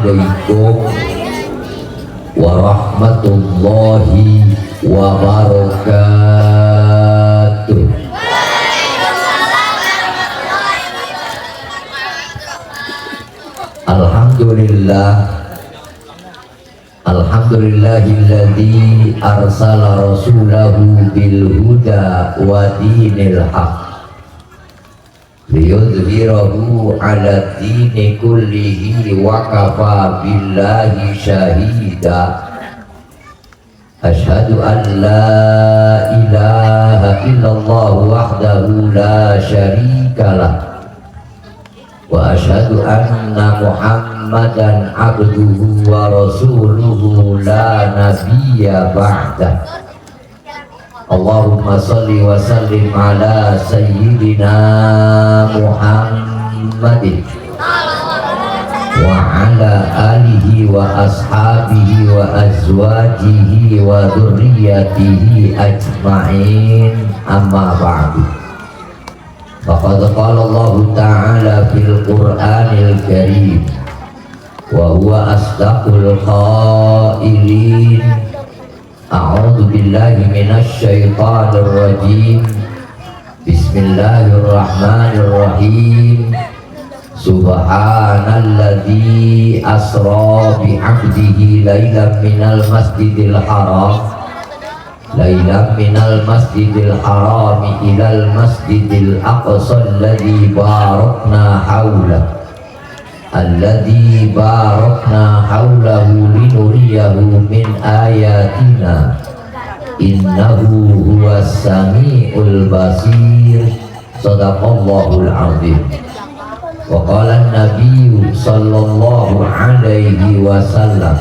Assalamualaikum warahmatullahi wabarakatuh. Alhamdulillahilladzi arsala rasulahu bil huda wa dinil haq liyudhhirahu 'ala dini kullihi wa kafa billahi syahida. Asyhadu an la ilaha illallah wahdahu la syarikalah wa asyhadu anna Muhammadan abduhu wa rasuluhu la nabiyya ba'dah. Allahumma salli wa sallim ala sayyidina Muhammadin wa ala alihi wa ashabihi wa azwajihi wa dhurriyyatihi ajma'in, amma ba'du. Faqad qala Allah ta'ala fil Qur'anil Karim wa huwa asdaqul qailin. A'udzu billahi minasy syaithanir rajim. Bismillahirrahmanirrahim. Subhanalladzi asra bi 'abdihi lailan minal masjidil haram ilal masjidil aqsa alladzi barakna haulahu linuriyahu min ayatina innahu huwas samiul basir. Shadaqallahul azim. Wa qala an-nabiyyu sallallahu alaihi wasallam,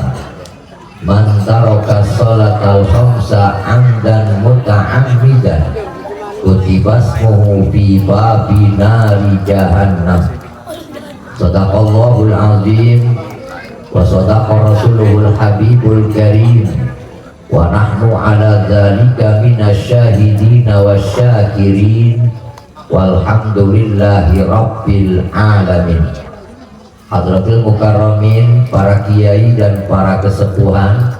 man taraka sholatal khamsa 'amdan muta'ammidan kutiba ismuhu fi babi nari jahannam. Shadaqallahul azim wa shadaqa rasuluhul habibul karim wa nahnu ala dzalika minasyahidin wasyakirin walhamdulillahi rabbil alamin. Hadratul mukarramin, para kiai dan para kesepuhan,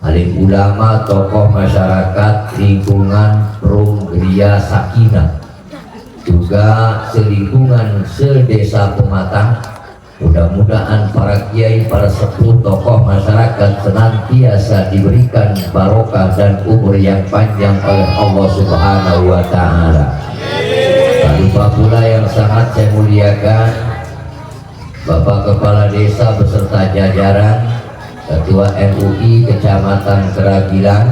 alim ulama, tokoh masyarakat lingkungan Rum Gria Sakinah, juga selingkungan sedesa Pematang. Mudah-mudahan para kiai, para sepuh, tokoh masyarakat senantiasa diberikan barokah dan umur yang panjang oleh Allah Subhanahu wa Ta'ala. Tak lupa pula yang sangat saya muliakan Bapak Kepala Desa beserta jajaran, Ketua MUI Kecamatan Keragilan,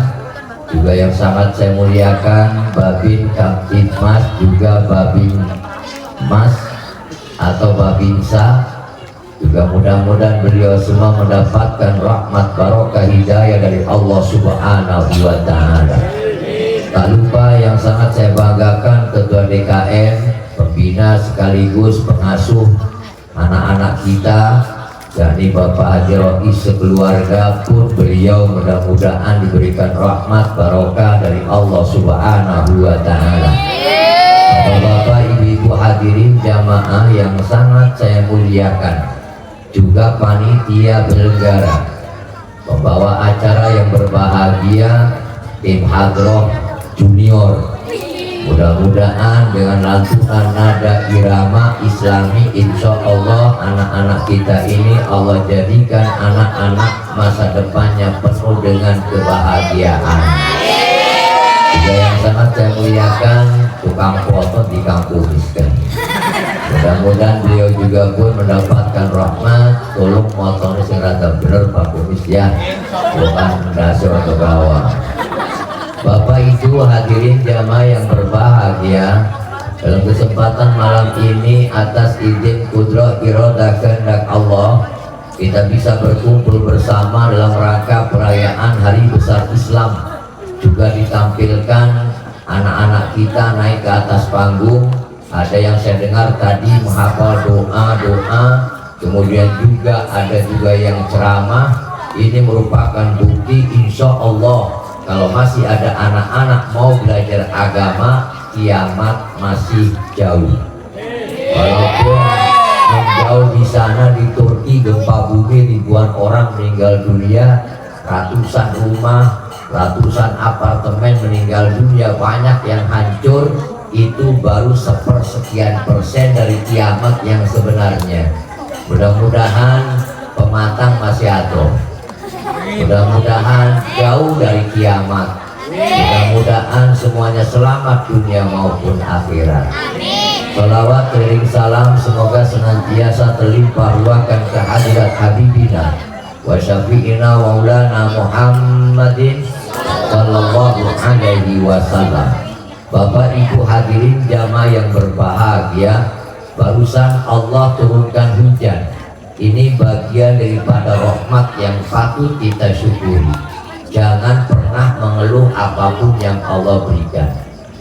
juga yang sangat saya muliakan Babin Kamtibmas, juga Babin Mas atau Babinsa. Juga mudah-mudahan beliau semua mendapatkan rahmat barokah hidayah dari Allah Subhanahu wa Ta'ala. Tak lupa yang sangat saya banggakan Ketua DKM, pembina sekaligus pengasuh anak-anak kita, yakni Bapak Haji Rois sekeluarga pun beliau mudah-mudahan diberikan rahmat barokah dari Allah Subhanahu wa Ta'ala. Bapak-bapak, ibu-ibu hadirin jamaah yang sangat saya muliakan, juga panitia penyelenggara, pembawa acara yang berbahagia, tim Hadroh Junior. Mudah-mudahan dengan lantunan nada irama islami, insya Allah anak-anak kita ini Allah jadikan anak-anak masa depannya penuh dengan kebahagiaan. Juga yang sangat saya muliakan tukang foto di kampung miskin. Mudah-mudahan beliau juga pun mendapatkan rahmat. Tolong motornya serata bener Pak Kumis ya, bukan dasar atau bawah. Bapak Ibu hadirin jamaah yang berbahagia, dalam kesempatan malam ini atas izin kudrah iradah kehendak Allah, kita bisa berkumpul bersama dalam rangka perayaan Hari Besar Islam. Juga ditampilkan anak-anak kita naik ke atas panggung. Ada yang saya dengar tadi menghafal doa-doa, kemudian juga ada juga yang ceramah. Ini merupakan bukti insya Allah kalau masih ada anak-anak mau belajar agama, kiamat masih jauh. Walaupun menjauh di sana di Turki gempa bumi ribuan orang meninggal dunia, ratusan rumah, ratusan apartemen meninggal dunia, banyak yang hancur. Itu baru sepersekian persen dari kiamat yang sebenarnya. Mudah-mudahan pematang masih ada, mudah-mudahan jauh dari kiamat, mudah-mudahan semuanya selamat dunia maupun akhirat. Salawat keliling salam semoga senantiasa terlimpah ruahkan kehadirat Habibina wa syafi'ina maulana Muhammadin sallallahu alaihi wasallam. Bapak Ibu hadirin jamaah yang berbahagia, barusan Allah turunkan hujan. Ini bagian daripada rahmat yang patut kita syukuri. Jangan pernah mengeluh apapun yang Allah berikan,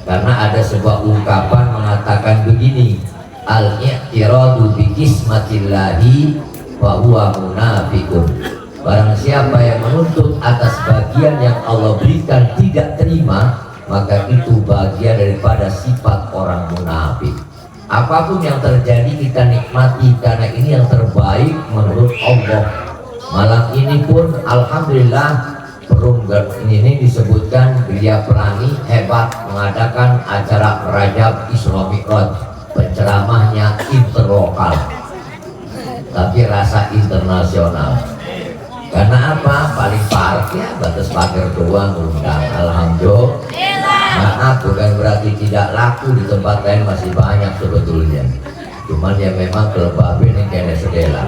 karena ada sebuah ungkapan mengatakan begini, al-i'tiradu bi qismatillahi wa huwa munafiqun. Barang siapa yang menuntut atas bagian yang Allah berikan tidak terima, maka itu bagian daripada sifat orang munafik. Apapun yang terjadi kita nikmati karena ini yang terbaik menurut Allah. Malam ini pun alhamdulillah Perunggar ini disebutkan Gria Pelangi hebat mengadakan acara Rajab Isra Mi'raj. Penceramahnya interlokal tapi rasa internasional. Karena apa? Paling parkir batas pagar doang undang. Alhamdulillah. Maaf, bukan berarti tidak laku, di tempat lain masih banyak sebetulnya. Cuman ya memang kelebabin ini kayaknya sedela.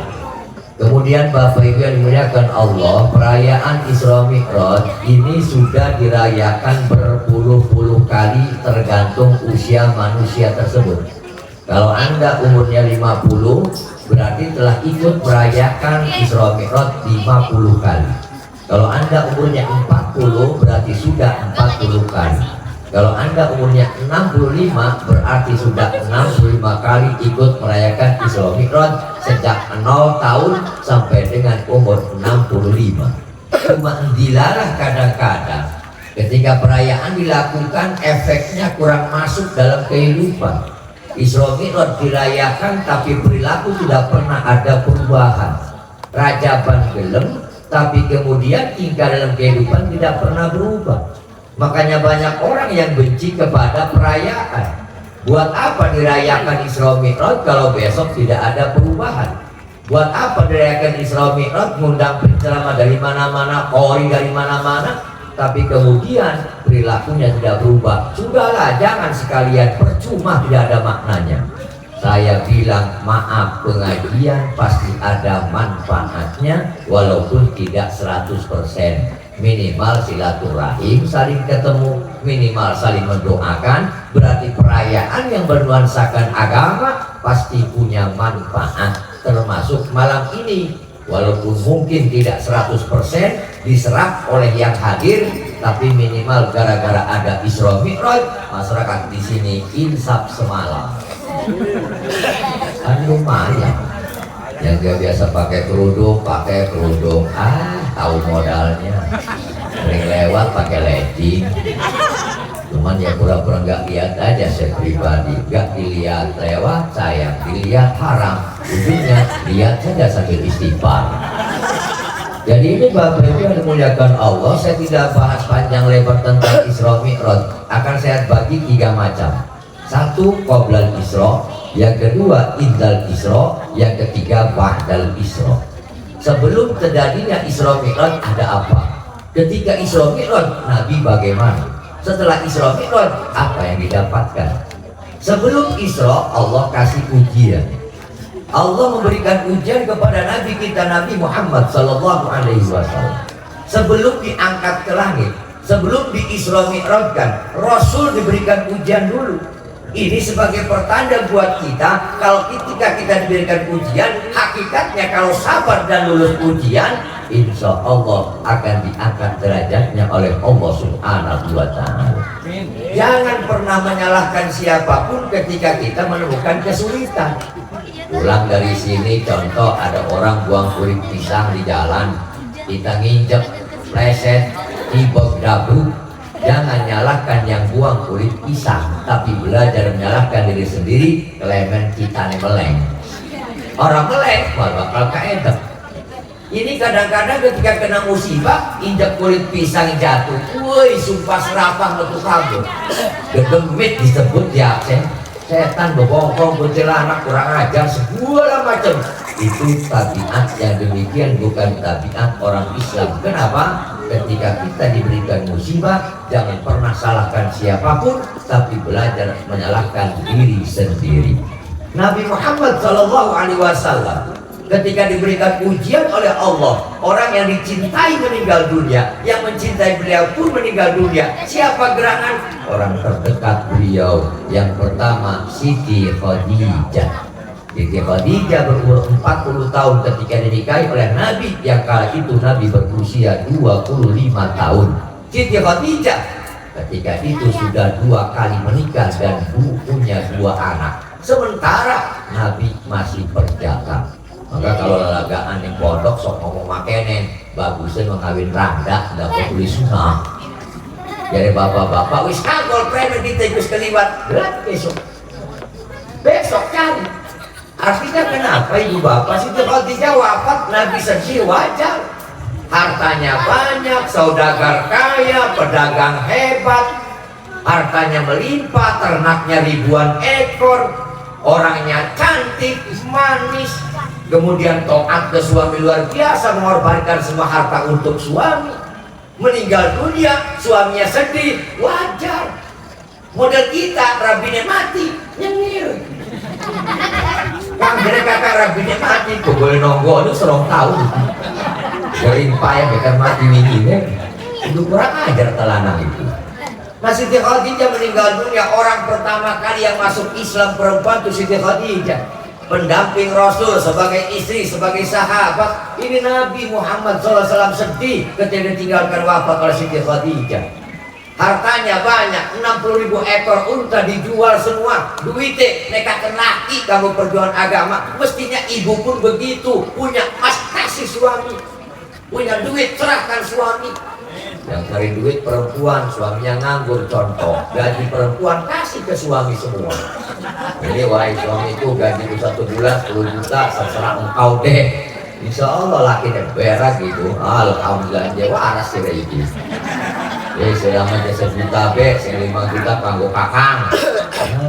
Kemudian Bapak Ibu yang dimuliakan Allah, perayaan Isra Mi'raj ini sudah dirayakan berpuluh-puluh kali tergantung usia manusia tersebut. Kalau Anda umurnya 50, berarti telah ikut merayakan Isra Mi'raj 50 kali. Kalau Anda umurnya 40, berarti sudah 40 kali. Kalau Anda umurnya 65, berarti sudah 65 kali ikut merayakan Isra Mi'raj sejak 0 tahun sampai dengan umur 65. Cuma dilarang kadang-kadang ketika perayaan dilakukan efeknya kurang masuk dalam kehidupan. Isra Mi'raj dirayakan tapi perilaku tidak pernah ada perubahan. Rajaban gelem tapi kemudian tingkah dalam kehidupan tidak pernah berubah. Makanya banyak orang yang benci kepada perayaan. Buat apa dirayakan Isra Mi'raj kalau besok tidak ada perubahan? Buat apa dirayakan Isra Mi'raj ngundang penceramah dari mana-mana, qori dari mana-mana, tapi kemudian perilakunya tidak berubah? Sudahlah, jangan sekalian, percuma, tidak ada maknanya. Saya bilang maaf, pengajian pasti ada manfaatnya walaupun tidak 100%. Minimal silaturahim, saling ketemu, minimal saling mendoakan. Berarti perayaan yang bernuansakan agama pasti punya manfaat, termasuk malam ini. Walaupun mungkin tidak 100% diserap oleh yang hadir, tapi minimal gara-gara ada Isra Mi'raj, masyarakat di sini insaf semalam. Kan lumayan. Yang dia biasa pakai kerudung, tahu modalnya. Sering lewat pakai legging. Cuman ya pura-pura nggak lihat aja, saya pribadi nggak dilihat lewat, sayang dilihat haram. Ujungnya lihat saja sambil istighfar. Jadi ini Bapak Ibu yang dimuliakan Allah, saya tidak bahas panjang lebar tentang Isra Mi'raj. Akan saya bagi 3 macam. 1 qoblal Isra, yang kedua indal Isra, yang ketiga ba'dal Isra. Sebelum terjadinya Isra Mi'raj ada apa? Ketika Isra Mi'raj Nabi bagaimana? Setelah Isra Mi'raj apa yang didapatkan? Sebelum Isra Allah kasih ujian. Allah memberikan ujian kepada Nabi kita Nabi Muhammad sallallahu alaihi wasallam. Sebelum diangkat ke langit, sebelum di Isra Mi'rajkan, Rasul diberikan ujian dulu. Ini sebagai pertanda buat kita, kalau ketika kita diberikan ujian, hakikatnya kalau sabar dan lulus ujian, insya Allah akan diangkat derajatnya oleh Allah Subhanahu wa Ta'ala. Jangan pernah menyalahkan siapapun ketika kita menemukan kesulitan. Pulang dari sini, contoh ada orang buang kulit pisang di jalan, kita nginjek, pleset, tibok dabu. Jangan nyalahkan yang buang kulit pisang, tapi belajar menyalahkan diri sendiri, kelemen kita meleng. orang melek bakal kaedek. Ini kadang-kadang ketika kena musibah injak kulit pisang jatuh, woi sumpah serapah metu kabur, gedemit disebut di Aceh, setan bebongkong kuntilanak kurang ajar segala macam. Itu tabiat yang demikian, bukan tabiat orang Islam. Kenapa? Ketika kita diberikan musibah, jangan pernah salahkan siapapun, tapi belajar menyalahkan diri sendiri. Nabi Muhammad SAW ketika diberikan ujian oleh Allah, orang yang dicintai meninggal dunia, yang mencintai beliau pun meninggal dunia. Siapa gerangan? Orang terdekat beliau. Yang pertama Siti Khadijah. Siti Khadijah berumur 40 tahun ketika dinikahi oleh Nabi, yang kala itu Nabi berusia 25 tahun. Siti Khadijah ketika itu sudah 2 kali menikah dan punya 2 anak. Sementara Nabi masih perjaka. Maka kalau lalagaan yang pondok sok ngomong makenen, bagusnya mengawin randa, dapat tulis sunnah. Jadi bapak-bapak wis kagol premen ditegus keliwat berat besok cari. Artinya kenapa ibu bapak Siti Khadijah wafat Nabi sedih, wajar. Hartanya banyak, saudagar kaya, pedagang hebat, hartanya melimpah, ternaknya ribuan ekor, orangnya cantik, manis, kemudian taat ke suami luar biasa, mengorbankan semua harta untuk suami. Meninggal dunia, suaminya sedih, wajar. Model kita, rabinya mati, nyengir. Kang jadi kakak rabinya mati, kok boleh nonggo, itu serong tahu. Gerimpah ya, mereka mati wingi, itu kurang ajar telanang itu. Nah Siti Khadijah meninggal dunia, orang pertama kali yang masuk Islam perempuan itu Siti Khadijah. Pendamping Rasul sebagai istri, sebagai sahabat. Ini Nabi Muhammad SAW sedih ketika ditinggalkan wafat oleh Siti Khadijah. Hartanya banyak, 60.000 ekor unta dijual semua. Duitnya nekakan laki kamu perjuangan agama. Mestinya ibu pun begitu, punya emas kasih suami, punya duit serahkan suami. Yang cari duit perempuan, suaminya nganggur, contoh gaji perempuan kasih ke suami semua. Ini wahai suamiku, gajiku 1 bulan 10 juta, terserah engkau deh. Insya Allah lakinya berak gitu. Alhamdulillah dia waras sih ini. Saya aja 1 juta be, 5 juta kanggo kakang.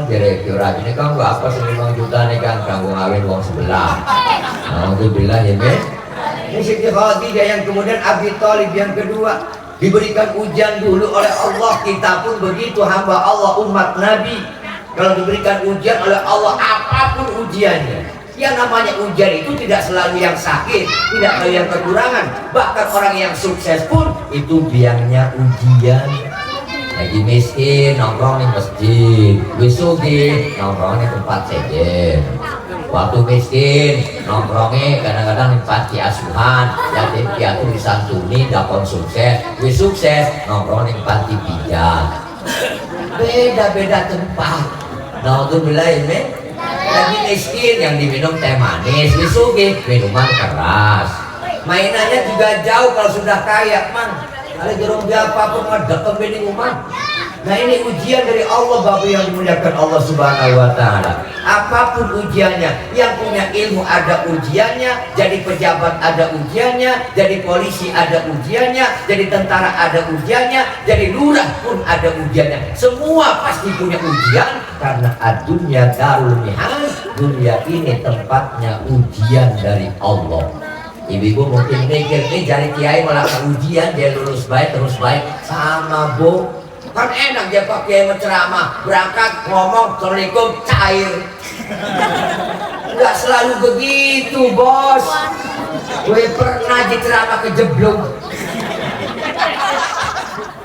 Jadi kira ini kan gak apa 5 juta nih kan kanggo ngawin wong sebelah. Alhamdulillah ya be. Ini Siti Khadijah yang kemudian Abi Thalib yang kedua. Diberikan ujian dulu oleh Allah. Kita pun begitu, hamba Allah, umat Nabi. Kalau diberikan ujian oleh Allah, apapun ujiannya, yang namanya ujian itu tidak selalu yang sakit, tidak selalu yang kekurangan. Bahkan orang yang sukses pun itu biangnya ujian. Lagi miskin nongkrong di masjid, wisugi nongkrong di tempat sejen. Waktu miskin nongkrongnya kadang-kadang di panti asuhan, yatim piatu disantuni, dapat sukses. Wis sukses nongkrong di panti pijat. Beda-beda tempat. Naudzubillah ini. Lagi miskin yang diminum teh manis, wis sugih minuman keras. Mainannya juga jauh kalau sudah kaya, man. Ada jeruk apapun ngedek ke rumah. Nah ini ujian dari Allah, Bapak yang dimuliakan Allah Subhanahu wa Ta'ala. Apapun ujiannya, yang punya ilmu ada ujiannya, jadi pejabat ada ujiannya, jadi polisi ada ujiannya, jadi tentara ada ujiannya, jadi lurah pun ada ujiannya. Semua pasti punya ujian, karena dunia darul mihan, dunia ini tempatnya ujian dari Allah. Ibu-ibu mungkin mikir nih cari kiai malah ujian, dia lulus baik terus baik. Sama bu, kan enak dia pak kiai menceramah, berangkat ngomong assalamualaikum cair. Nggak selalu begitu bos. Gue pernah diceramah kejeblok.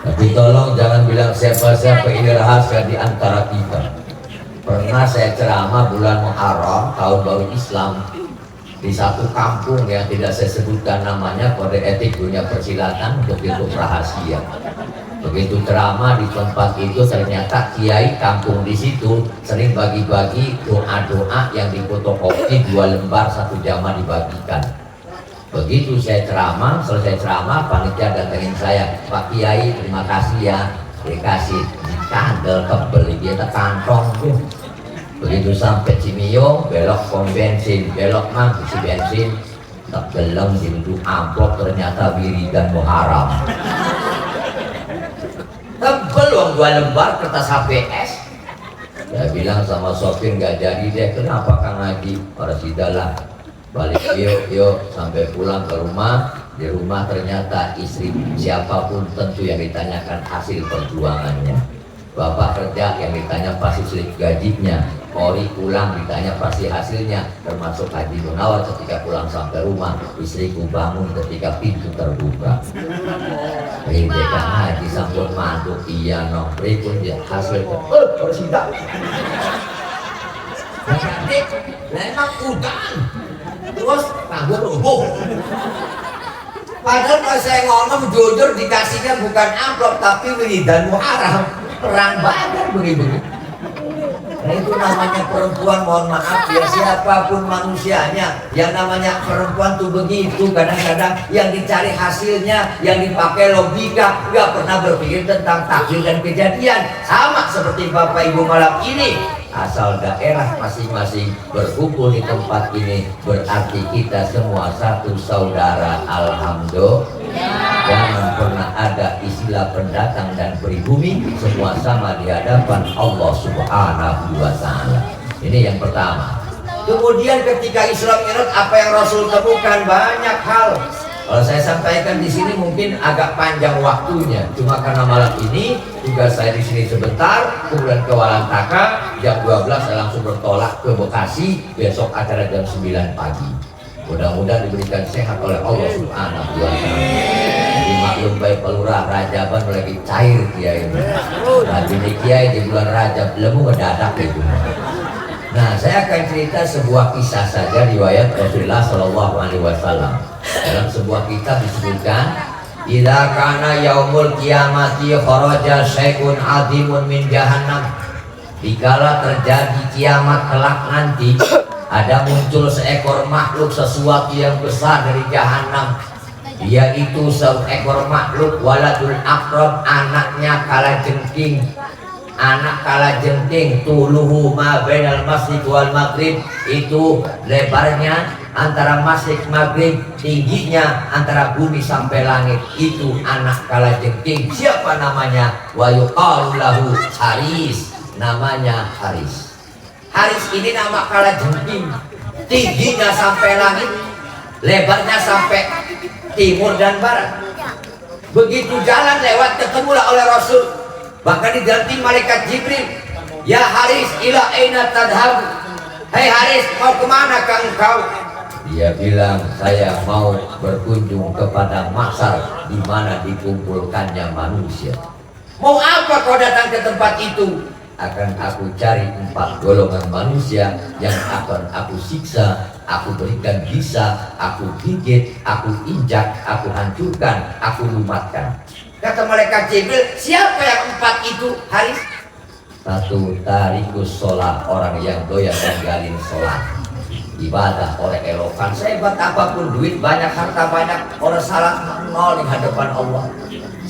Tapi tolong jangan bilang siapa-siapa, ini rahasia di antara kita. Pernah saya ceramah bulan Muharram tahun baru Islam di satu kampung yang tidak saya sebutkan namanya, kode etik dunia persilatan untuk itu rahasia. Begitu ceramah di tempat itu, ternyata kiai kampung di situ sering bagi-bagi doa-doa yang difotokopi 2 lembar 1 jamaah dibagikan. Begitu saya ceramah, selesai ceramah, panitia datangin saya, Pak Kiai terima kasih ya, dikasih candel kebeli dia kantong tuh. Begitu sampai Cimiyong, belok pom bensin, belok mang isi bensin, tak gelem itu amplop ternyata wiridan muharam. Tebel uang 2 lembar kertas HPS. Saya bilang sama sopir nggak jadi deh, kenapa Kang Haji? Para sidalah balik yuk sampai pulang ke rumah. Di rumah ternyata istri siapapun tentu yang ditanyakan hasil perjuangannya. Bapak kerja yang ditanya pasti slip gajinya. Ori pulang ditanya pasti hasilnya, termasuk Haji Munawar ketika pulang sampai rumah, istriku bangun ketika pintu terbuka. Ini kan Haji sambut mantu, iya no, berikut dia hasilnya. Persidak. Memang udan, terus tanggung rubuh. Padahal kalau saya ngomong jujur dikasihnya bukan amplop tapi wiridan muharam, perang badar begini. Nah itu namanya perempuan, mohon maaf ya, siapapun manusianya, yang namanya perempuan tuh begitu, kadang-kadang yang dicari hasilnya, yang dipakai logika, nggak pernah berpikir tentang takdir dan kejadian. Sama seperti Bapak Ibu malam ini, asal daerah masing-masing berkumpul di tempat ini, berarti kita semua satu saudara. Alhamdulillah. Jangan pernah ada istilah pendatang dan pribumi, semua sama di hadapan Allah Subhanahu wa Ta'ala. Ini yang pertama. Kemudian ketika Isra Mi'raj, apa yang Rasul temukan? Banyak hal. Kalau saya sampaikan di sini mungkin agak panjang waktunya, cuma karena malam ini tugas saya di sini sebentar, kemudian ke Walantaka jam 12 saya langsung bertolak ke Bekasi, besok acara jam 9 pagi. Mudah-mudahan diberikan sehat oleh Allah Subhanahu wa Ta'ala. Jadi maklum baik pelurah Rajaban lagi cair kiai ini. Nah ini kiai di bulan Rajab lemu ngedadak itu. Nah saya akan cerita sebuah kisah saja riwayat Rasulullah Shallallahu Alaihi Wasallam. Dalam sebuah kitab disebutkan, idza kana yaumul qiyamati kharaja syai'un 'azimun min jahannam. Dikala terjadi kiamat kelak nanti, ada muncul seekor makhluk, sesuatu yang besar dari jahanam, yaitu seekor makhluk waladul aqrab, anaknya kalajengking. Anak kalajengking tuluhu ma bainal masjid wal maghrib, itu lebarnya antara masjid maghrib, tingginya antara bumi sampai langit. Itu anak kalajengking. Siapa namanya? Wa yuqalu lahu Haris, namanya Haris. Haris ini nama kalajengking, tingginya sampai langit, lebarnya sampai timur dan barat. Begitu jalan lewat ketemulah oleh Rasul, bahkan didampingi malaikat Jibril. Ya Haris, ila aina tadhhab? Hai Haris, mau kemana engkau? Dia bilang, saya mau berkunjung kepada mahsyar di mana dikumpulkannya manusia. Mau apa kau datang ke tempat itu? Akan aku cari 4 golongan manusia yang akan aku siksa, aku berikan bisa, aku gigit, aku injak, aku hancurkan, aku lumatkan. Kata malaikat Jibril, siapa yang 4 itu Haris? 1, tarikus sholat, orang yang doyan menggalin sholat. Ibadah oleh elokan, sehebat apapun duit banyak, harta banyak, orang salah nol di hadapan Allah.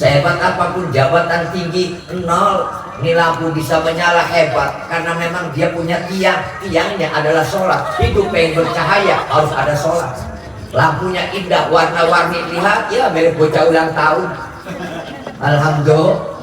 Sehebat apapun jabatan tinggi nol. Ini lampu bisa menyala hebat karena memang dia punya tiang, tiangnya adalah sholat. Hidup pengen bercahaya harus ada sholat. Lampunya indah, warna-warni, lihat ya mirip bocah ulang tahun. Alhamdulillah.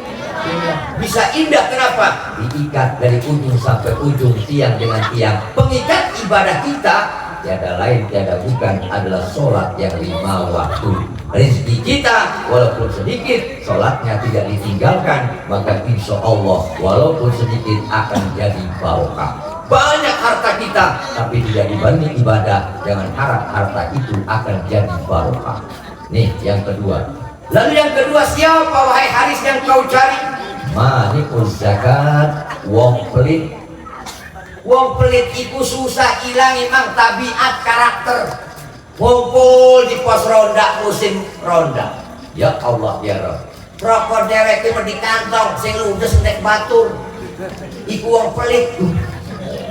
Bisa indah, kenapa? Diikat dari ujung sampai ujung, tiang dengan tiang. Pengikat ibadah kita tiada lain tiada bukan adalah sholat yang 5 waktu. Rezeki kita walaupun sedikit, sholatnya tidak ditinggalkan, maka insya Allah walaupun sedikit akan jadi barokah. Banyak harta kita tapi tidak dibanding ibadah, jangan harap harta itu akan jadi barokah. Nih yang kedua. Lalu yang kedua, siapa wahai Haris yang kau cari? Manikul zakat, wong pelit. Wong pelit itu susah hilang, emang tabiat karakter. Ngumpul di pos ronda musim ronda. Ya Allah ya Rabb. Rokok dewek itu di kantong, sing ludes nek batur. Iku wong pelit.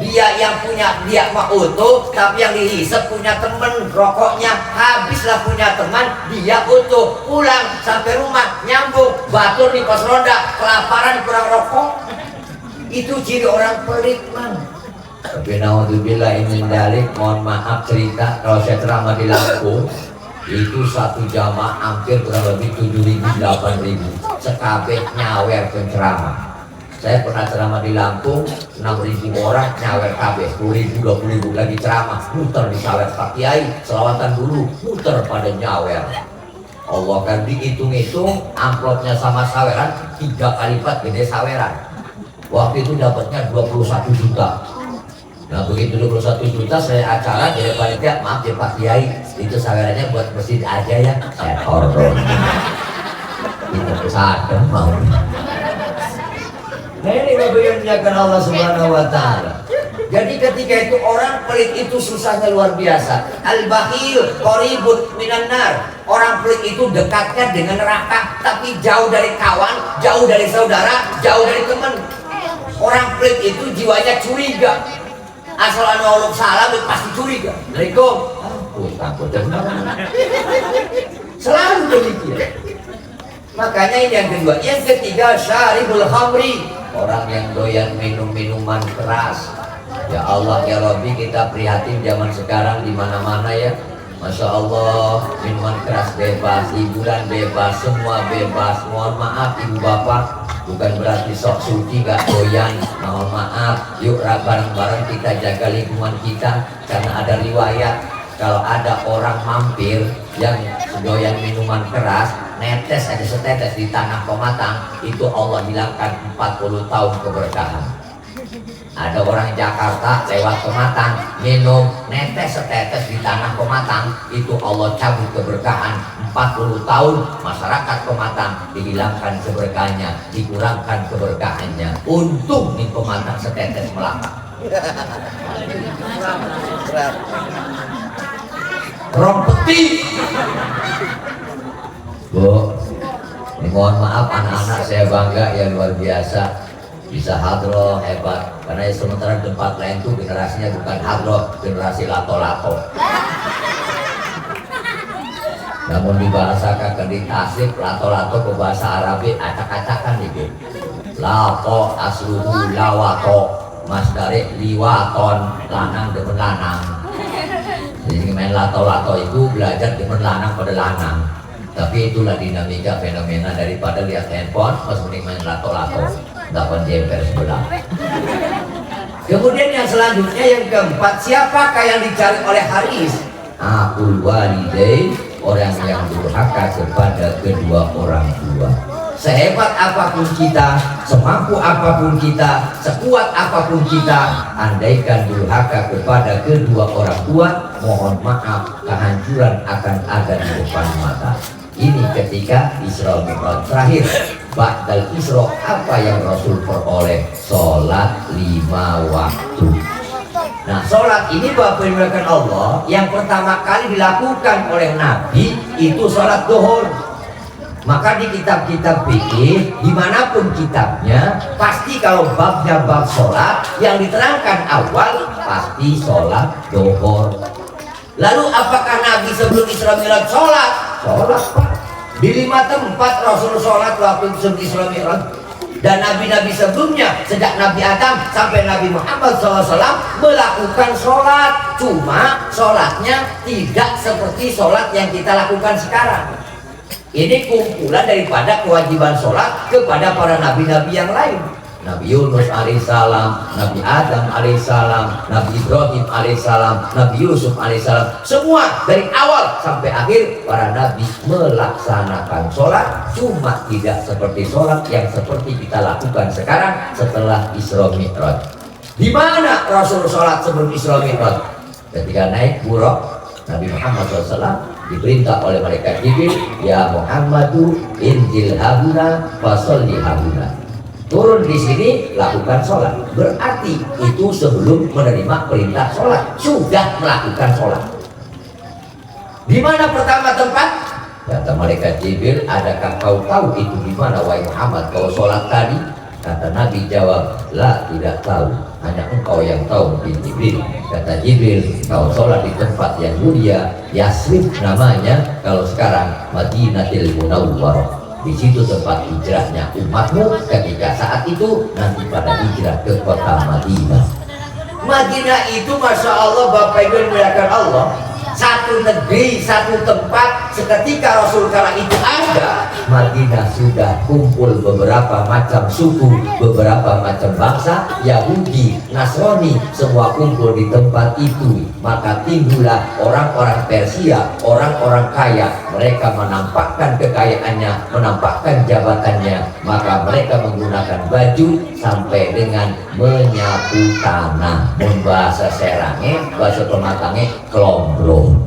Dia yang punya, dia mah utuh, tapi yang dihisap punya temen, rokoknya habislah punya teman, dia utuh, pulang sampai rumah nyambung, batur di pos ronda, kelaparan kurang rokok. Itu ciri orang pelit, man. Tapi naudzubillah min dzalik, mohon maaf cerita, kalau saya ceramah di Lampung itu satu jamaah hampir kurang lebih 7.000 8.000 sekabeh nyawer penceramah. Saya pernah ceramah di Lampung 6.000 orang nyawer kabeh, 10.000 20.000 lagi ceramah, muter di sawer Pak Kiai, selawatan dulu, muter pada nyawer. Allah kan dihitung-hitung amplopnya sama saweran 3 kali lipat gede saweran. Waktu itu dapatnya 21 juta. Nah begitu 21 juta saya acara jadi panitia, maaf ya Pak Kiai, itu sawerannya buat masjid aja ya. Saya korban itu sadar mau. Nah ini bagian Allah Subhanahu Wa Taala. Jadi ketika itu orang pelit itu susahnya luar biasa. Al-bakhil qaribun minan nar. Orang pelit itu dekatnya dengan neraka, tapi jauh dari kawan, jauh dari saudara, jauh dari teman. Orang pelit itu jiwanya curiga. Asal anu salam pasti curiga. Assalamualaikum. Takut selalu demikian. Makanya ini yang kedua. Yang ketiga syaribul khamri, orang yang doyan minum minuman keras. Ya Allah ya Rabbi, kita prihatin zaman sekarang di mana-mana ya. Masya Allah, minuman keras bebas, hiburan bebas, semua bebas. Mohon maaf ibu bapak, bukan berarti sok suci gak doyan. Mohon maaf, yuk bareng-bareng kita jaga lingkungan kita. Karena ada riwayat kalau ada orang mampir yang doyan minuman keras, netes aja setetes di tanah pematang, itu Allah hilangkan 40 tahun keberkahan. Ada orang Jakarta lewat Pematang minum netes setetes di tanah Pematang, itu Allah cabut keberkahan 40 tahun. Masyarakat Pematang dihilangkan keberkahannya, dikurangkan keberkahannya. Untung di Pematang setetes melaka. Rompeti. Bu, mohon maaf anak-anak saya bangga ya luar biasa. Bisa hadroh hebat, karena sementara tempat lain tuh generasinya bukan hadroh, generasi lato-lato. Namun dibahasakan di tasik lato-lato ke bahasa Arabi acak-acakan gitu. Lato asluhu lawato, mas dari liwaton, lanang demen lanang. Jadi main lato-lato itu belajar demen lanang pada lanang. Tapi itulah dinamika fenomena daripada lihat handphone pas mending main lato-lato. Dapat jemper sebelah. Kemudian yang selanjutnya yang keempat, siapakah yang dicari oleh Haris? Aqul walidain, orang yang durhaka kepada kedua orang tua. Sehebat apapun kita, semampu apapun kita, sekuat apapun kita, andaikan durhaka kepada kedua orang tua, mohon maaf, kehancuran akan ada di depan mata. Ini ketika Isra Mi'raj terakhir. Ba'dal Isra, apa yang Rasul peroleh? Sholat 5 waktu. Nah, sholat ini Bapak dimuliakan Allah, yang pertama kali dilakukan oleh Nabi itu sholat duhur. Maka di kitab-kitab fikih, dimanapun kitabnya, pasti kalau babnya bab sholat, yang diterangkan awal pasti sholat duhur. Lalu apakah Nabi sebelum Isra Mi'raj sholat? Sholat Pak. Di 5 tempat Rasul sholat waktu sebelum Isra Mi'raj. Dan nabi-nabi sebelumnya, sejak Nabi Adam sampai Nabi Muhammad SAW melakukan sholat. Cuma sholatnya tidak seperti sholat yang kita lakukan sekarang. Ini kumpulan daripada kewajiban sholat kepada para nabi-nabi yang lain. Nabi Yunus alaihissalam, Nabi Adam alaihissalam, Nabi Ibrahim alaihissalam, Nabi Yusuf alaihissalam, semua dari awal sampai akhir para nabi melaksanakan sholat, cuma tidak seperti sholat yang seperti kita lakukan sekarang setelah Isra Mi'raj. Di mana Rasul sholat sebelum Isra Mi'raj? Ketika naik buraq, Nabi Muhammad SAW diperintah oleh malaikat Jibril, ya Muhammadu injil habuna fasolli habuna. Turun di sini lakukan sholat. Berarti itu sebelum menerima perintah sholat sudah melakukan sholat. Di mana pertama tempat? Kata malaikat Jibril, adakah kau tahu itu di mana wahai Muhammad kau sholat tadi? Kata Nabi jawab, la tidak tahu, hanya engkau yang tahu Jibril. Kata Jibril, kau sholat di tempat yang mulia, Yasrib namanya, kalau sekarang Madinatul Munawwarah. Di situ tempat hijrahnya umatmu ketika saat itu nanti pada hijrah ke kota Madinah. Madinah itu Masya Allah Bapak Ibu yang dimuliakan Allah, satu negeri, satu tempat. Seketika Rasul kala itu ada, Madinah sudah kumpul beberapa macam suku, beberapa macam bangsa, Yahudi, Nasrani, semua kumpul di tempat itu. Maka timbullah orang-orang Persia, orang-orang kaya. Mereka menampakkan kekayaannya, menampakkan jabatannya. Maka mereka menggunakan baju sampai dengan menyapu tanah. Bahasa Serangnya, bahasa Pematangnya, kelombro.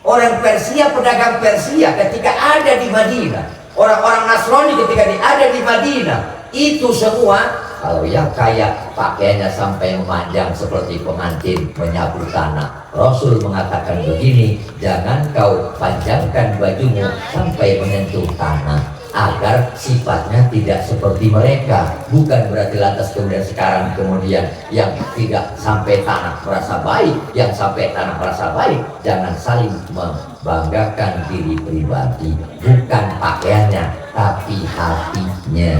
Orang Persia, pedagang Persia ketika ada di Madinah, orang-orang Nasrani ketika ada di Madinah, itu semua kalau yang kaya pakaiannya sampai memanjang seperti pengantin menyapu tanah. Rasul mengatakan begini, jangan kau panjangkan bajumu sampai menyentuh tanah, agar sifatnya tidak seperti mereka. Bukan berarti lantas kemudian yang tidak sampai tanah merasa baik, yang sampai tanah merasa baik. Jangan saling membanggakan diri pribadi, bukan pakaiannya tapi hatinya.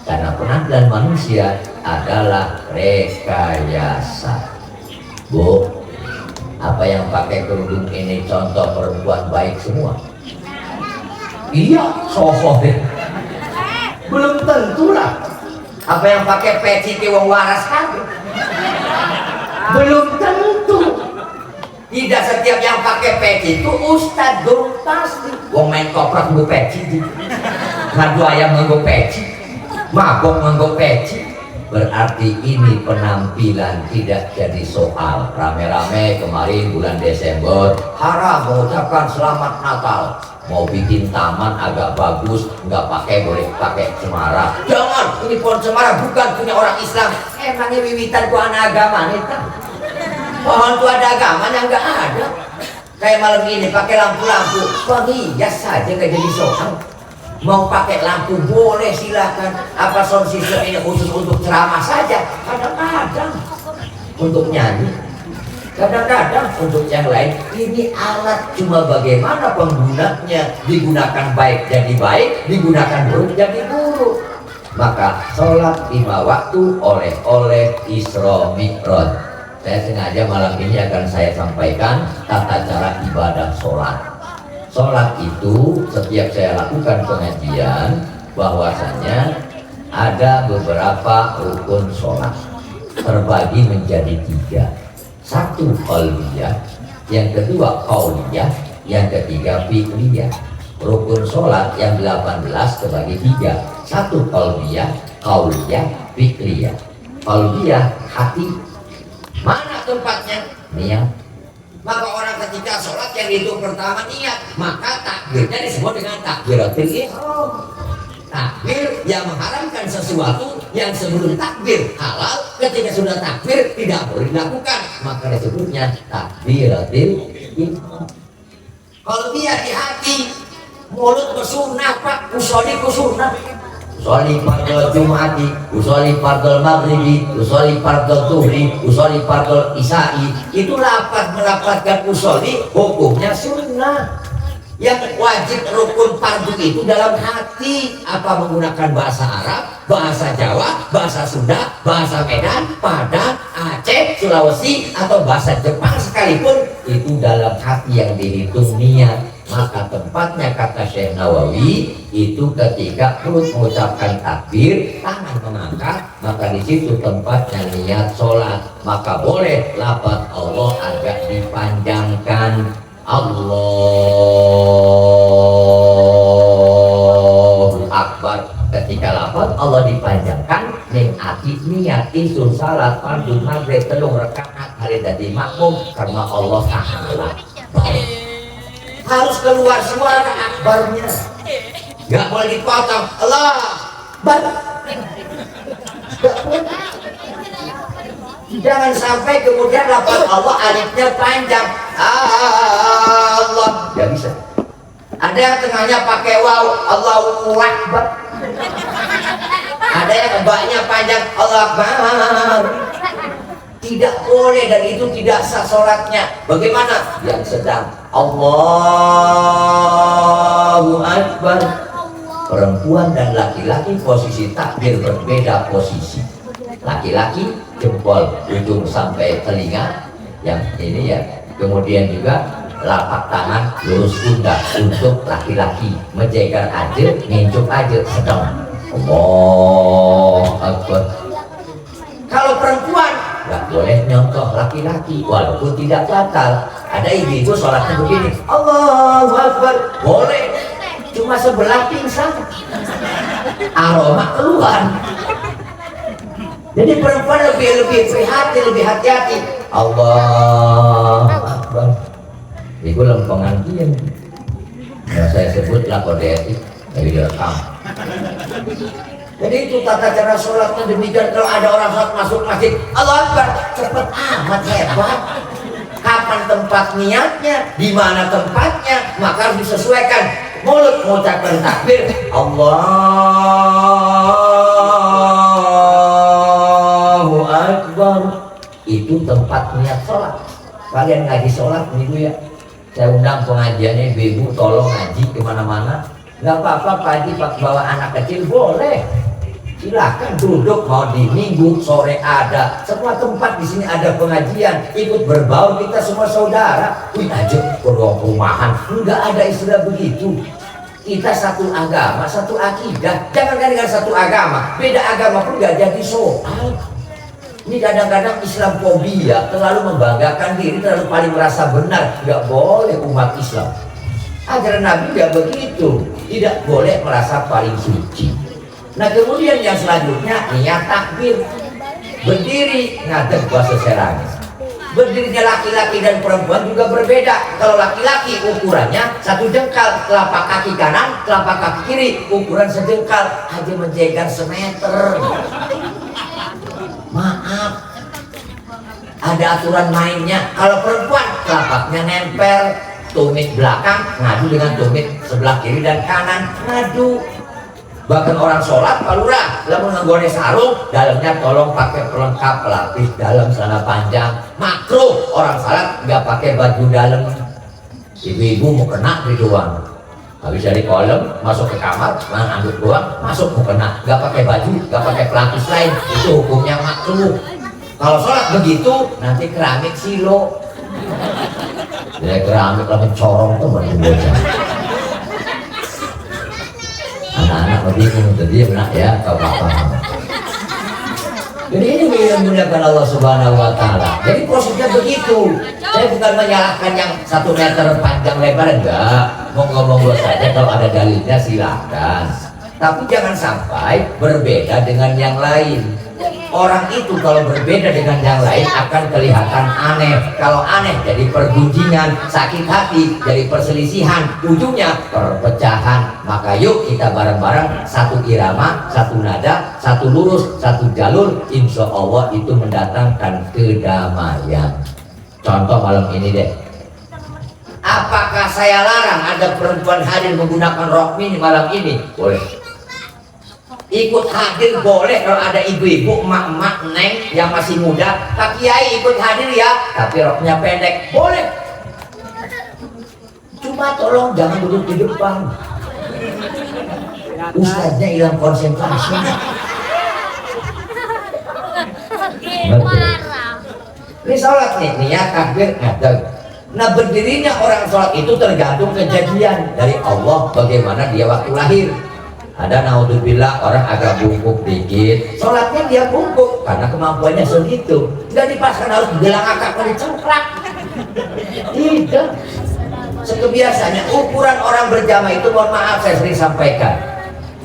Karena penampilan manusia adalah rekayasa. Bu, apa yang pakai kerudung ini contoh perempuan baik semua? Iya, sosoh deh. Belum tentu lah. Apa yang pakai peci ke wong waras kagak? Belum tentu. Tidak setiap yang pakai peci itu ustad dong pasti. Wong main koprak nggo peci. Ngadu ayam nggo peci. Mabok nggo peci. Berarti ini penampilan tidak jadi soal. Rame-rame kemarin bulan Desember haram mengucapkan selamat Natal. Mau bikin taman agak bagus, nggak pakai, boleh pakai cemara. Jangan, ini pohon cemara bukan punya orang Islam. Emangnya wiwitan ku anak agama nih kan? Pohon tu ada agamanya nggak ada. Kayak malam ini pakai lampu-lampu, hias saja nggak jadi soal. Mau pakai lampu boleh silakan. Apa sound system ini khusus untuk ceramah saja? Kadang-kadang untuk nyanyi. Kadang-kadang untuk yang lain ini alat, cuma bagaimana penggunanya. Digunakan baik jadi baik, digunakan buruk jadi buruk. Maka sholat 5 waktu oleh Isra Mi'raj. Saya sengaja malam ini akan saya sampaikan tata cara ibadah sholat. Sholat itu setiap saya lakukan pengajian bahwasanya ada beberapa rukun sholat terbagi menjadi 3. Satu qalbiyah, yang kedua qauliyah, yang ketiga fi'liyah. Rukun sholat yang 18 terbagi 3. Satu qalbiyah, qauliyah, fi'liyah. Qalbiyah hati. Mana tempatnya? Niat. Maka orang ketika sholat yang itu pertama niat, maka takbirnya disebut dengan takbiratul ihram. Takbir yang mengharamkan sesuatu yang sebelum takbir halal, ketika sudah takbir tidak boleh dilakukan, maka disebutnya takbiratul ihram. Kalau dia di hati, mulut bersunnah pak, usolli kusunnah, usolli fardhu jum'ati, usolli fardhu maghribi, usolli fardhu zuhri, usolli fardhu isya'i. Itu melafazkan usolli, hukumnya sunnah. Yang wajib rukun fardu itu dalam hati. Apa menggunakan bahasa Arab, bahasa Jawa, bahasa Sunda, bahasa Medan, Padang, Aceh, Sulawesi, atau bahasa Jepang sekalipun, itu dalam hati yang dihitung niat. Maka tempatnya kata Syekh Nawawi itu ketika perut mengucapkan takbir, tangan mengangkat, maka di situ tempatnya niat sholat. Maka boleh lafaz Allah agak dipanjangkan. Allahu Akbar. Ketika lafaz Allah dipanjangkan, ning ati niat isun salat fardu maghrib 3 rakaat hari dadi makmum karena Allah Ta'ala. Harus keluar suara akbarnya, nggak boleh dipotong. Allah Akbar. Jangan sampai kemudian lafaz Allah alifnya panjang. Allah nggak bisa. Ada yang tengahnya pakai waw, Allahu Akbar. Ada yang baknya panjang, Allah Akbar. Tidak boleh, dan itu tidak sah sholatnya. Bagaimana? Yang sedang Allahu Akbar. Perempuan dan laki-laki posisi takbir berbeda posisi. Laki-laki jempol ujung sampai telinga yang ini ya. Kemudian juga lapak tangan lurus pundak untuk laki-laki, menjegar aja, nginjuk aja sedang. Allah Akbar. Kalau perempuan nggak boleh nyontoh laki-laki walaupun tidak batal. Ada ibu-ibu sholatnya begini, Allahu Akbar, boleh, cuma sebelah pingsan, aroma keluar. Jadi perempuan lebih prihatin, lebih hati-hati. Allah Akbar. Itu lempengan dia. Nah, saya sebutlah kode etik dari direkam. Jadi itu tata cara sholatnya demikian. Kalau ada orang sholat masuk masjid, Allah Akbar, cepet amat, hebat. Kapan tempat niatnya, di mana tempatnya, maka harus disesuaikan. Mulut mengucapkan takbir, Allahu Akbar. Itu tempat niat sholat. Kalian ngaji sholat nih ya. Saya undang pengajiannya ibu-ibu, tolong ngaji kemana-mana. Nggak apa-apa Pak Haji, Pak bawa anak kecil boleh. Silakan duduk, mau di minggu sore ada. Semua tempat di sini ada pengajian. Ikut berbaur, kita semua saudara. Wih aja perumahan, nggak ada istilah begitu. Kita satu agama, satu akidah. Jangan dengan satu agama, beda agama pun nggak jadi soal. Ini kadang-kadang Islamfobia, terlalu membanggakan diri, terlalu paling merasa benar. Tidak boleh umat Islam. Ajaran Nabi tidak begitu, tidak boleh merasa paling suci. Nah kemudian yang selanjutnya niat takbir, berdiri ngadeg bahasa Serang. Berdirinya laki-laki dan perempuan juga berbeda. Kalau laki-laki ukurannya satu jengkal, telapak kaki kanan, telapak kaki kiri ukuran sejengkal, aja menjegar semeter. Maaf, ada aturan mainnya. Kalau perempuan telapaknya nempel, tumit belakang ngadu dengan tumit sebelah kiri dan kanan ngadu. Bahkan orang sholat palura, lalu menggoreng sarung, dalamnya tolong pakai pelengkap pelapis dalam celana panjang. Makruh orang sholat nggak pakai baju dalam. Ibu-ibu mau kena di doang. Habis dari kolam masuk ke kamar, anduk doang, masuk mau kena, nggak pakai baju, nggak pakai pelapis lain, itu hukumnya makruh. Kalau sholat begitu, nanti keramik silo. Jadi keramik lah mencorong tuh bocah. Anak-anak bingung, jadi benar ya, kau paham. Jadi ini memuliakan Allah Subhanahu Wa Taala. Jadi posisinya begitu. Saya bukan menyalahkan yang 1 meter panjang lebar, enggak. Ngomong-ngomong saja, kalau ada dalilnya silakan. Tapi jangan sampai berbeda dengan yang lain. Orang itu kalau berbeda dengan yang lain akan kelihatan aneh. Kalau aneh jadi pergunjingan, sakit hati, jadi perselisihan, ujungnya perpecahan. Maka yuk kita bareng-bareng satu irama, satu nada, satu lurus, satu jalur. Insya Allah itu mendatangkan kedamaian. Contoh malam ini deh. Apakah saya larang ada perempuan hadir menggunakan rok mini malam ini? Boleh. Ikut hadir boleh kalau ada ibu-ibu, emak-emak, neng yang masih muda. Pak Kiai ikut hadir ya, tapi roknya pendek. Boleh. Cuma tolong jangan duduk di depan. Ustaznya hilang konsentrasi. Ini sholat nih, niat takbir ngadeg. Nah berdirinya orang sholat itu tergantung kejadian dari Allah bagaimana dia waktu lahir. Ada naudzubillah orang agak bungkuk dikit, sholatnya dia bungkuk karena kemampuannya segitu. Tidak dipaskan harus gelang akak dicengkrak. Tidak. Sekebiasanya ukuran orang berjamaah itu, mohon maaf saya sering sampaikan,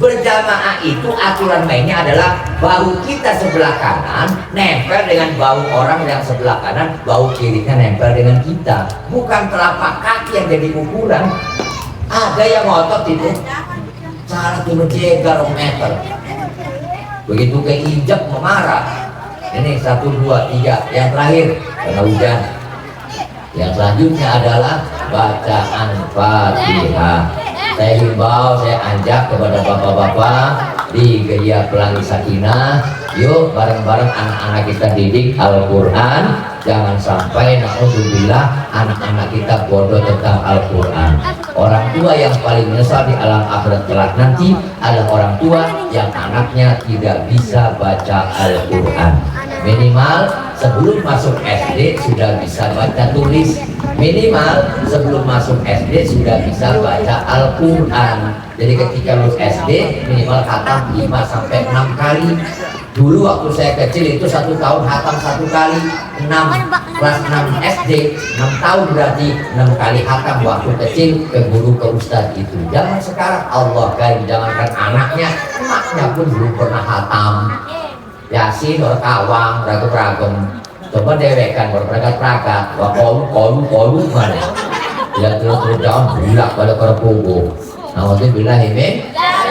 berjamaah itu aturan mainnya adalah bahu kita sebelah kanan nempel dengan bahu orang yang sebelah kanan, bahu kirinya nempel dengan kita, bukan telapak kaki yang jadi ukuran. Ada yang ngotot itu cara tuh menjegar meter, begitu keinjak memarah. Ini 1, 2, 3, yang terakhir karena hujan. Yang selanjutnya adalah bacaan Fatihah. Saya himbau, saya ajak kepada bapak-bapak di Geria Pelangi Sakinah, yuk bareng-bareng anak-anak kita didik Al-Quran. Jangan sampai naudzubillah anak-anak kita bodoh tentang Al-Quran. Orang tua yang paling menyesal di alam akhirat kelak nanti adalah orang tua yang anaknya tidak bisa baca Al-Quran. Minimal sebelum masuk SD sudah bisa baca tulis, minimal sebelum masuk SD sudah bisa baca Al-Quran. Jadi ketika lulus SD minimal khatam 5 sampai 6 kali. Dulu waktu saya kecil itu 1 tahun khatam 1 kali, 6 kelas 6 SD, 6 tahun berarti 6 kali khatam waktu kecil ke guru ke ustadz itu. Jangan sekarang Allah kan, jangankan anaknya pun belum pernah khatam. Yasin, Kawang, ragam-ragam. Coba dewekan berperagat-peragat, wah kolu mana? Ya terus jangan bulak pada kerpuku. Nah waktu bilang ini.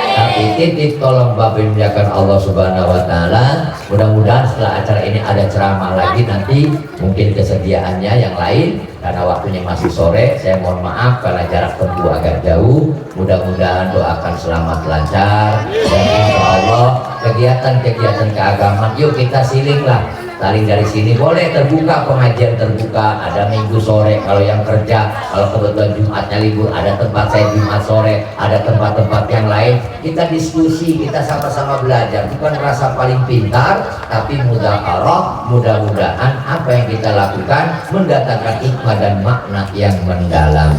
Tapi titip tolong Bapak dimuliakan Allah Subhanahu wa taala. Mudah-mudahan setelah acara ini ada ceramah lagi nanti, mungkin kesediaannya yang lain karena waktunya masih sore. Saya mohon maaf karena jarak tempuh agak jauh. Mudah-mudahan doakan selamat lancar dan insya Allah kegiatan-kegiatan keagamaan yuk kita silinglah. Saling dari sini boleh terbuka, pengajian terbuka, ada minggu sore kalau yang kerja, kalau kebetulan Jumatnya libur ada tempat saya Jumat sore, ada tempat-tempat yang lain, kita diskusi, kita sama-sama belajar, bukan merasa paling pintar tapi mudzakarah. Mudah-mudahan apa yang kita lakukan mendatangkan hikmah dan makna yang mendalam.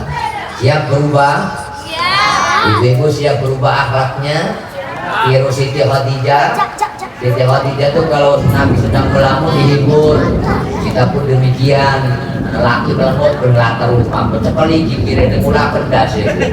Siap berubah? Ibu-ibu siap berubah akhlaknya? Tiru Siti Khadijah. Siti Khadijah itu kalau Nabi sedang melamun dihibur, kita pun demikian. Laki lemot berlatar rumah, sekali gigirin mula pendas itu.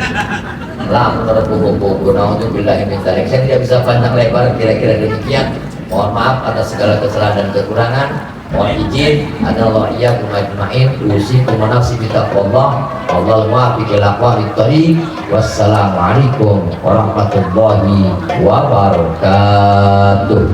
Lamun terpukul-pukul, naudzubillah min dzalik. Saya tidak bisa panjang lebar, kira-kira demikian. Mohon maaf atas segala kesalahan dan kekurangan. Mohon izin, adalah iyyakum ajma'in, usikum wa nafsi bitaqwallah. Wallahu muwaffiq ila aqwamit thoriq. Wassalamualaikum warahmatullahi wabarakatuh.